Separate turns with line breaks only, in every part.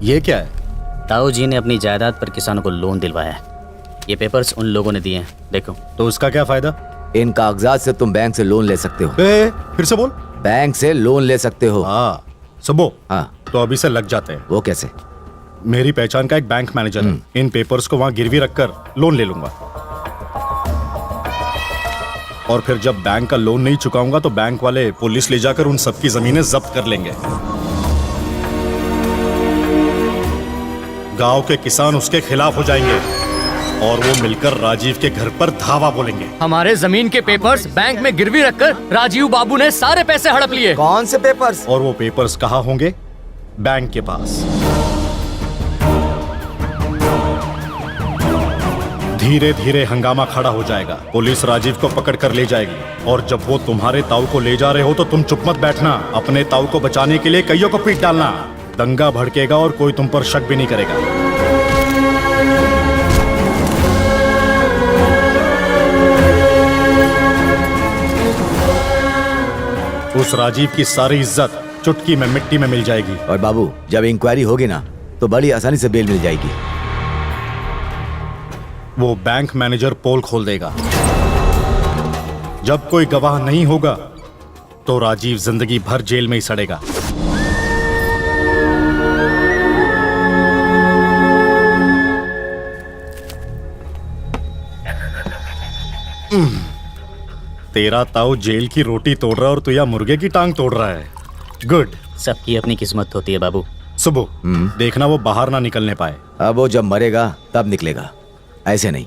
ये क्या है?
ताऊ जी ने अपनी जायदाद पर किसानों को लोन दिलवाया है। ये पेपर्स उन लोगों ने दिए हैं, देखो।
तो उसका क्या फायदा?
इन कागजात से तुम बैंक से लोन ले सकते हो।
फिर से बोल।
बैंक से लोन ले सकते हो।
हाँ सुबो।
हाँ,
तो अभी से लग जाते हैं।
वो कैसे?
मेरी पहचान का एक बैंक मैनेजर है, इन पेपर्स को वहां गिरवी रखकर लोन ले लूंगा, और फिर जब बैंक का लोन नहीं चुकाऊंगा तो बैंक वाले पुलिस ले जाकर उन सबकी जमीनें जब्त कर लेंगे। गांव के किसान उसके खिलाफ हो जाएंगे और वो मिलकर राजीव के घर पर धावा बोलेंगे।
हमारे जमीन के पेपर्स बैंक में गिरवी रखकर राजीव बाबू ने सारे पैसे हड़प लिए।
कौन से पेपर्स?
और वो पेपर्स कहाँ होंगे? बैंक के पास। धीरे धीरे हंगामा खड़ा हो जाएगा, पुलिस राजीव को पकड़ कर ले जाएगी, और जब वो तुम्हारे ताऊ को ले जा रहे हो तो तुम चुप मत बैठना। अपने ताऊ को बचाने के लिए कईयों को पीट डालना। दंगा भड़केगा और कोई तुम पर शक भी नहीं करेगा। उस राजीव की सारी इज्जत चुटकी में मिट्टी में मिल जाएगी।
और बाबू, जब इंक्वायरी होगी ना तो बड़ी आसानी से बेल मिल जाएगी।
वो बैंक मैनेजर पोल खोल देगा। जब कोई गवाह नहीं होगा तो राजीव जिंदगी भर जेल में ही सड़ेगा। तेरा ताऊ जेल की रोटी तोड़ रहा है और तू या मुर्गे की टांग तोड़ रहा है। गुड।
सबकी अपनी किस्मत होती है बाबू।
सुबह देखना वो बाहर ना निकलने पाए।
अब वो जब मरेगा तब निकलेगा, ऐसे नहीं।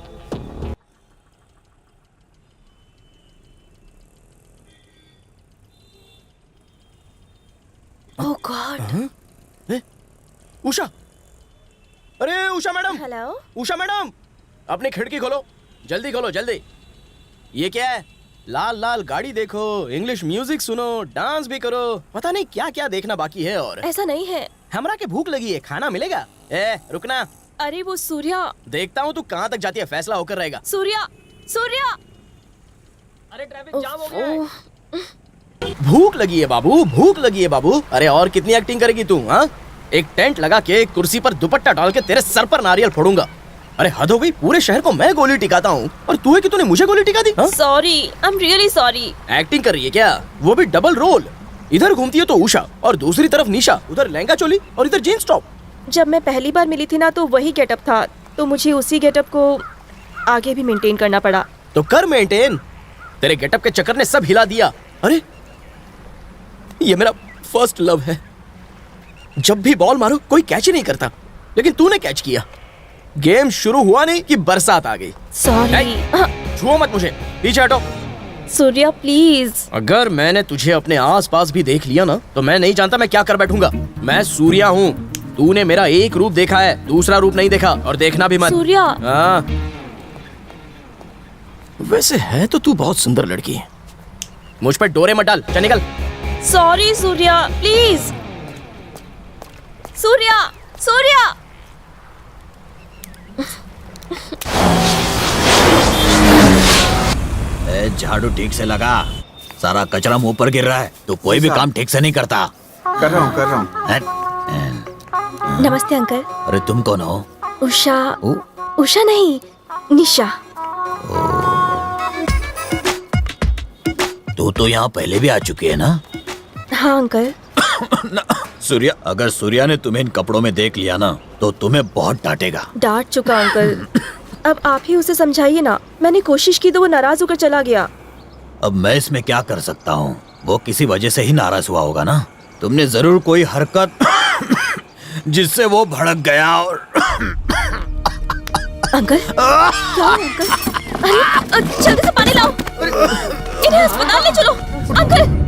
ओह गॉड।
उषा, अरे Usha madam.
Hello
Usha madam, अपनी खिड़की खोलो, जल्दी खोलो जल्दी। ये क्या है? लाल लाल गाड़ी देखो, इंग्लिश म्यूजिक सुनो, डांस भी करो, पता नहीं क्या क्या देखना बाकी है। और
ऐसा नहीं है।
हमरा के भूख लगी है, खाना मिलेगा? ए रुकना।
अरे वो सूर्या।
देखता हूँ तू कहाँ तक जाती है, फैसला होकर रहेगा।
सूर्या, सूर्या।
अरे ट्रैफिक जाम हो गया है।
भूख लगी है बाबू, भूख लगी है बाबू। अरे और कितनी एक्टिंग करेगी तू? हाँ, एक टेंट लगा के कुर्सी पर दुपट्टा डाल के तेरे सर पर नारियल फोड़ूंगा। अरे हद हो गई, पूरे शहर को मैं गोली टिकाता हूँ और तू है कि तूने मुझे गोली टिका दी?
Sorry, I am really sorry.
Acting कर रही है क्या? वो भी डबल रोल। इधर घूमती है तो उषा और दूसरी तरफ निशा, उधर लहंगा चोली और इधर जींस टॉप।
जब मैं पहली बार मिली थी ना तो वही गेटअप था, तो मुझे उसी गेटअप को आगे भी मेंटेन करना पड़ा।
तो कर मेंटेन, तेरे गेटअप के चक्कर ने सब हिला दिया। अरे ये मेरा फर्स्ट लव है। जब भी बॉल मारो कोई कैच ही नहीं करता, लेकिन तूने कैच किया। गेम शुरू हुआ नहीं कि बरसात आ गई।
सॉरी।
छुओ मत मुझे, पीछे हटो।
सूर्या प्लीज।
अगर मैंने तुझे अपने आसपास भी देख लिया ना तो मैं नहीं जानता मैं क्या कर बैठूंगा। मैं सूर्या हूँ। तूने मेरा एक रूप देखा है, दूसरा रूप नहीं देखा, और देखना भी मत।
सूर्या।
हाँ, वैसे है तो तू बहुत सुंदर लड़की है। मुझ पर डोरे मत डाल, चल निकल।
Sorry Surya please. सूर्या, सूर्या।
झाड़ू ठीक से लगा, सारा कचरा मुंह पर गिर रहा है। तो कोई भी काम ठीक से नहीं करता।
कर रहा हूँ।
नमस्ते अंकल।
अरे तुम कौन हो?
उषा। उषा नहीं, निशा।
तू तो यहाँ पहले भी आ चुकी है ना?
हाँ अंकल।
सूर्या, अगर सूर्या ने तुम्हें इन कपड़ों में देख लिया ना तो तुम्हें बहुत डांटेगा।
डांट चुका अंकल, अब आप ही उसे समझाइए ना। मैंने कोशिश की तो वो नाराज होकर चला गया।
अब मैं इसमें क्या कर सकता हूँ? वो किसी वजह से ही नाराज हुआ होगा ना। तुमने जरूर कोई हरकत जिससे वो भड़क गया। और
अंकल क्या हुआ अंकल? अरे जल्दी से पानी लाओ, इन्हें अस्पताल ले चलो। अंकल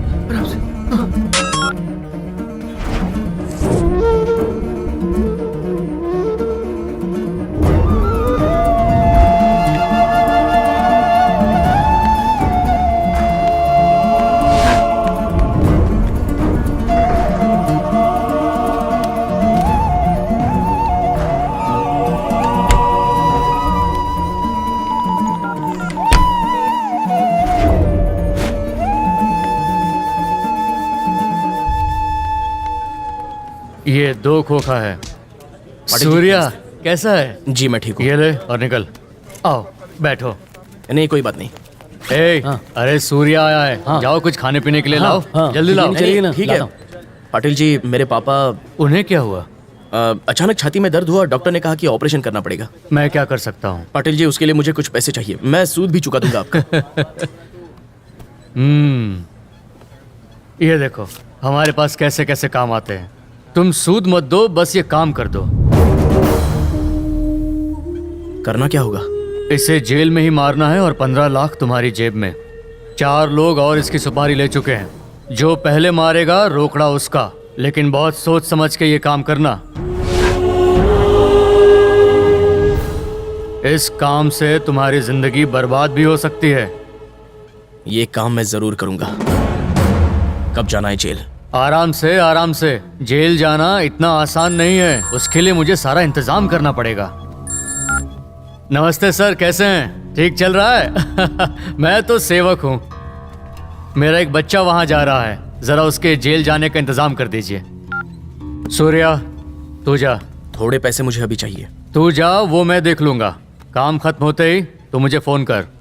ये 2 खोखा है, सूर्या कैसा है?
जी मैं ठीक हूँ।
ये ले और निकल। आओ बैठो।
नहीं कोई बात नहीं।
ए, अरे सूर्या आया है। जाओ कुछ खाने पीने के लिए लाओ। जल्दी लाओ।
नहीं, ठीक है। पाटिल जी मेरे पापा
उन्हें क्या हुआ?
अचानक छाती में दर्द हुआ, डॉक्टर ने कहा कि ऑपरेशन करना पड़ेगा।
मैं क्या कर सकता हूँ?
पाटिल जी उसके लिए मुझे कुछ पैसे चाहिए, मैं सूद भी चुका दूंगा आपका।
ये देखो हमारे पास कैसे कैसे काम आते हैं। तुम सूद मत दो, बस ये काम कर दो।
करना क्या होगा?
इसे जेल में ही मारना है और 15 लाख तुम्हारी जेब में। 4 लोग और इसकी सुपारी ले चुके हैं। जो पहले मारेगा रोकड़ा उसका, लेकिन बहुत सोच समझ के ये काम करना। इस काम से तुम्हारी जिंदगी बर्बाद भी हो सकती है।
ये काम मैं जरूर करूंगा। कब जाना है जेल?
आराम से आराम से। जेल जाना इतना आसान नहीं है, उसके लिए मुझे सारा इंतजाम करना पड़ेगा। नमस्ते सर, कैसे हैं? ठीक चल रहा है? मैं तो सेवक हूँ। मेरा एक बच्चा वहां जा रहा है, जरा उसके जेल जाने का इंतजाम कर दीजिए। सूर्या तू जा।
थोड़े पैसे मुझे अभी चाहिए।
तू जा, वो मैं देख लूंगा। काम खत्म होते ही तू मुझे फोन कर।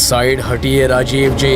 साइड हटिए राजीव जी।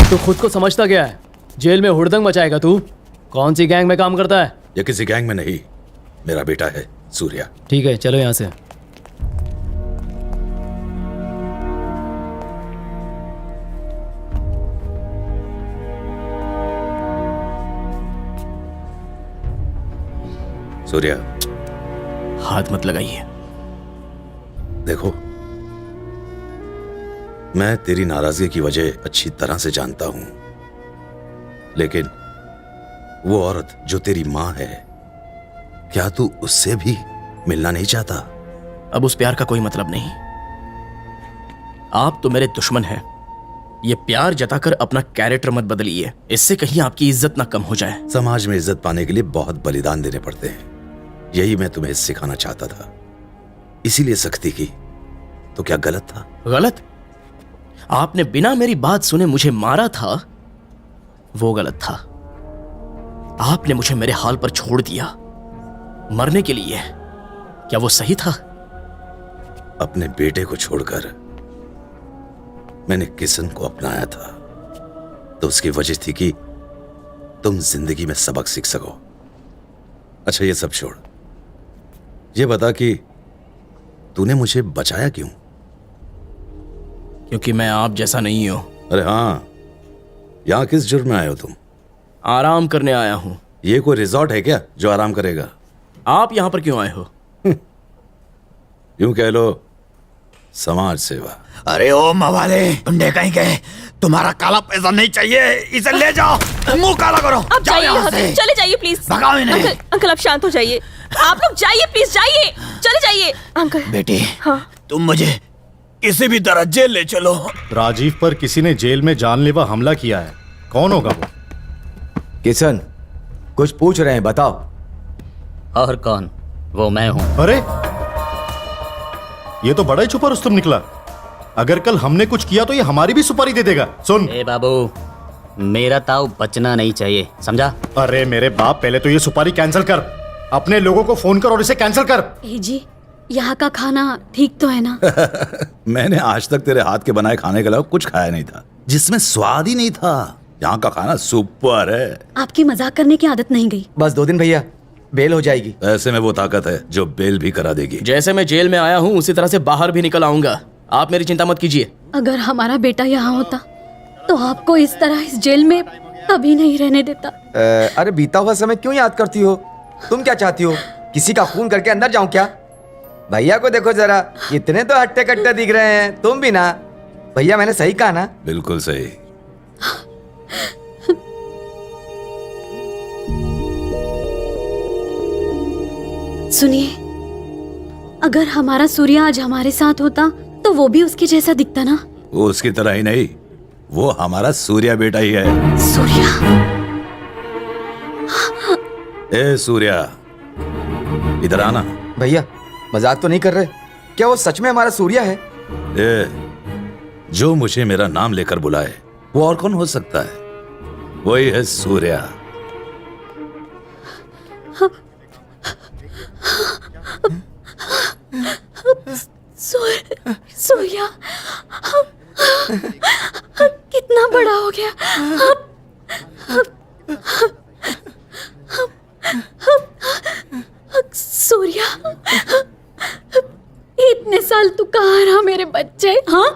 तू खुद को समझता क्या है? जेल में हुड़दंग मचाएगा तू? कौन सी गैंग में काम करता है?
ये किसी गैंग में नहीं, मेरा बेटा है सूर्या।
ठीक है चलो यहाँ से।
सूर्या
हाथ मत लगाइए।
देखो, मैं तेरी नाराजगी की वजह अच्छी तरह से जानता हूं, लेकिन वो औरत जो तेरी मां है, क्या तू उससे भी मिलना नहीं चाहता?
अब उस प्यार का कोई मतलब नहीं। आप तो मेरे दुश्मन हैं, ये प्यार जताकर अपना कैरेक्टर मत बदलिए, इससे कहीं आपकी इज्जत ना कम हो जाए।
समाज में इज्जत पाने के लिए बहुत बलिदान देने पड़ते हैं, यही मैं तुम्हें सिखाना चाहता था, इसीलिए सख्ती की। तो क्या गलत था?
गलत? आपने बिना मेरी बात सुने मुझे मारा था, वो गलत था। आपने मुझे मेरे हाल पर छोड़ दिया मरने के लिए, क्या वो सही था?
अपने बेटे को छोड़कर मैंने किशन को अपनाया था, तो उसकी वजह थी कि तुम जिंदगी में सबक सीख सको। अच्छा ये सब छोड़, ये बता कि तूने मुझे बचाया क्यों?
क्योंकि मैं आप जैसा नहीं हूं।
अरे हाँ, यहां किस जुर्म में आए हो तुम?
आराम करने आया हूं।
ये कोई रिजॉर्ट है क्या जो आराम करेगा?
आप यहां पर क्यों आए हो?
यूं कह लो समाज सेवा।
अरे ओ मवाले, गुंडे कहीं गए, तुम्हारा काला पैसा नहीं चाहिए, इसे ले जाओ, मुंह काला करो।
आप
जाओ
जाइए
यहाँ
यहाँ से,
से।
चले जाइए प्लीज।
भगाओ इन्हें।
अंकल आप शांत हो जाइए, आप लोग जाइए प्लीज, जाइए, चले जाइए अंकल।
बेटी,
हाँ
तुम मुझे किसी भी तरह जेल ले चलो।
राजीव पर किसी ने जेल में जानलेवा हमला किया है, कौन होगा वो?
किशन, कुछ पूछ रहे हैं, बताओ।
और कौन? वो मैं हूं।
अरे ये तो बड़ा ही छुपा रुस्तम निकला। अगर कल हमने कुछ किया तो ये हमारी भी सुपारी दे देगा। सुन
ए बाबू, मेरा ताऊ बचना नहीं चाहिए, समझा?
अरे मेरे बाप, पहले तो ये सुपारी कैंसिल कर, अपने लोगों को फोन कर और इसे कैंसिल कर।
जी, यहाँ का खाना ठीक तो है ना?
मैंने आज तक तेरे हाथ के बनाए खाने के अलावा कुछ खाया नहीं था जिसमें स्वाद ही नहीं था। यहाँ का खाना सुपर है।
आपकी मजाक करने की आदत नहीं गई।
बस 2 दिन भैया, बेल हो जाएगी।
ऐसे में वो ताकत है जो बेल भी करा देगी।
जैसे मैं जेल में आया हूं उसी तरह से बाहर भी निकल आऊंगा, आप मेरी चिंता मत कीजिए।
अगर हमारा बेटा यहाँ होता तो आपको इस तरह इस जेल में कभी नहीं रहने देता।
अरे बीता हुआ समय क्यों याद करती हो? तुम क्या चाहती हो, किसी का खून करके अंदर जाऊं क्या? भैया को देखो जरा, इतने तो हट्टे कट्टे दिख रहे हैं। तुम भी ना भैया, मैंने सही कहा ना?
बिल्कुल सही।
सुनिए, अगर हमारा सूर्य आज हमारे साथ होता तो वो भी उसके जैसा दिखता ना?
वो उसकी तरह ही नहीं, वो हमारा सूर्या बेटा ही है।
सूर्या?
ए सूर्या, इधर आना।
भैया मजाक तो नहीं कर रहे? क्या वो सच में हमारा सूर्या है?
ए, जो मुझे मेरा नाम लेकर बुलाए वो और कौन हो सकता है? वही है सूर्या।
सूर्या कितना बड़ा हो गया। सूर्या, इतने साल तू कहाँ रहा मेरे बच्चे? हाँ,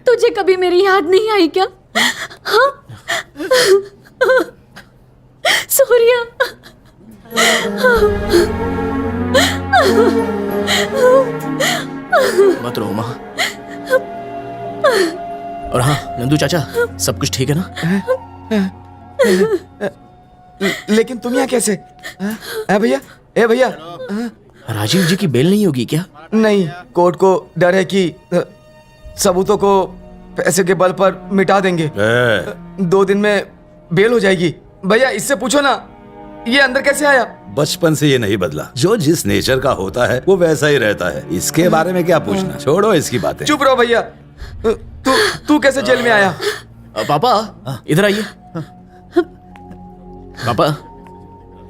तुझे कभी मेरी याद नहीं आई क्या? हाँ सूर्या।
मत रो माँ। और हाँ नंदू चाचा, सब कुछ ठीक है ना?
लेकिन तुम यहाँ कैसे? है भैया? ए भैया?
राजीव जी की बेल नहीं होगी क्या?
नहीं, कोर्ट को डर है कि सबूतों को पैसे के बल पर मिटा देंगे। 2 दिन में बेल हो जाएगी। भैया इससे पूछो ना, ये अंदर कैसे आया?
बचपन से ये नहीं बदला, जो जिस नेचर का होता है वो वैसा ही रहता है। इसके बारे में क्या पूछना, छोड़ो इसकी बातें।
चुप रहो भैया। तू कैसे जेल में आया?
पापा इधर आइए। पापा,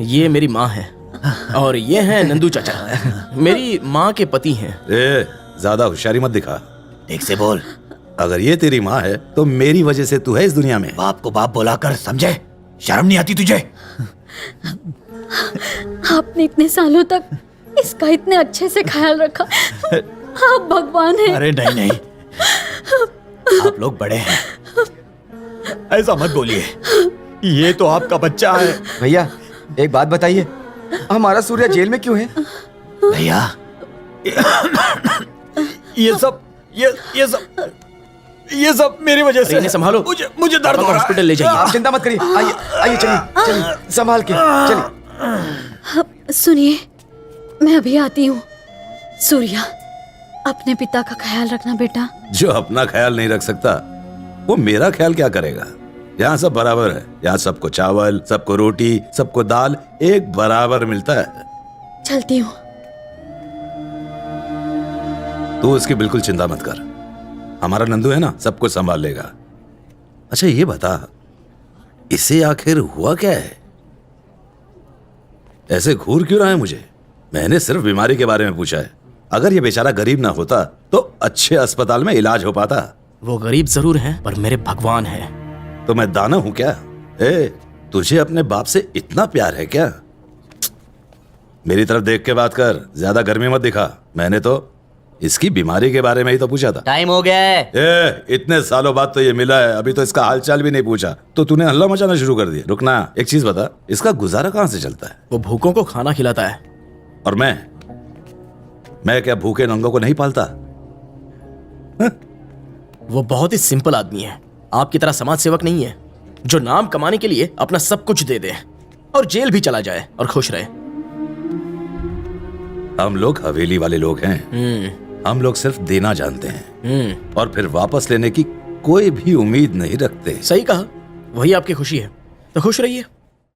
ये मेरी माँ है और ये है नंदू चाचा, मेरी माँ के पति हैं।
ज्यादा होशियारी मत दिखा,
ठीक से बोल।
अगर ये तेरी माँ है तो मेरी वजह से तू है इस दुनिया में।
बाप को बाप बोला कर, समझे? शर्म नहीं आती तुझे?
आपने इतने सालों तक इसका इतने अच्छे से ख्याल रखा, आप भगवान हैं।
अरे नहीं नहीं, आप लोग बड़े हैं, ऐसा मत बोलिए। ये तो आपका बच्चा है।
भैया एक बात बताइए, हमारा सूर्य जेल में क्यों है?
भैया ये सब मेरी वजह से।
इन्हें संभालो,
मुझे दर्द हो रहा है।
हॉस्पिटल ले जाइए।
आप चिंता मत करिए, आइए चलिए संभाल के चलिए।
सुनिए, मैं अभी आती हूँ। सूर्या, अपने पिता का ख्याल रखना बेटा।
जो अपना ख्याल नहीं रख सकता वो मेरा ख्याल क्या करेगा? यहाँ सब बराबर है। यहाँ सबको चावल, सबको रोटी, सबको दाल एक बराबर मिलता है।
चलती हूँ।
तू इसकी बिल्कुल चिंता मत कर। हमारा नंदू है ना, सब कुछ संभाल लेगा। अच्छा ये बता, इसे आखिर हुआ क्या है? ऐसे घूर क्यों रहा है मुझे? मैंने सिर्फ बीमारी के बारे में पूछा है। अगर ये बेचारा गरीब ना होता तो अच्छे अस्पताल में इलाज हो पाता।
वो गरीब जरूर हैं, पर मेरे भगवान हैं।
तो मैं दाना हूं क्या? तुझे अपने बाप से इतना प्यार है क्या? मेरी तरफ देख के बात कर, ज्यादा गर्मी मत दिखा। मैंने तो इसकी बीमारी के बारे में ही तो पूछा था।
टाइम हो गया है।
इतने सालों बाद तो ये मिला है, अभी तो इसका हालचाल भी नहीं पूछा तो तूने हल्ला मचाना शुरू कर दिया। रुकना, एक चीज बता, इसका गुजारा कहां से चलता है?
वो भूखों को खाना खिलाता है।
और मैं क्या भूखे नंगों को नहीं पालता?
वो बहुत ही सिंपल आदमी है, आपकी तरह समाज सेवक नहीं है जो नाम कमाने के लिए अपना सब कुछ दे दे और जेल भी चला जाए और खुश रहे।
हम लोग हवेली वाले लोग हैं। हम लोग सिर्फ देना जानते हैं और फिर वापस लेने की कोई भी उम्मीद नहीं रखते।
सही कहा, वही आपकी खुशी है, तो खुश रहिए।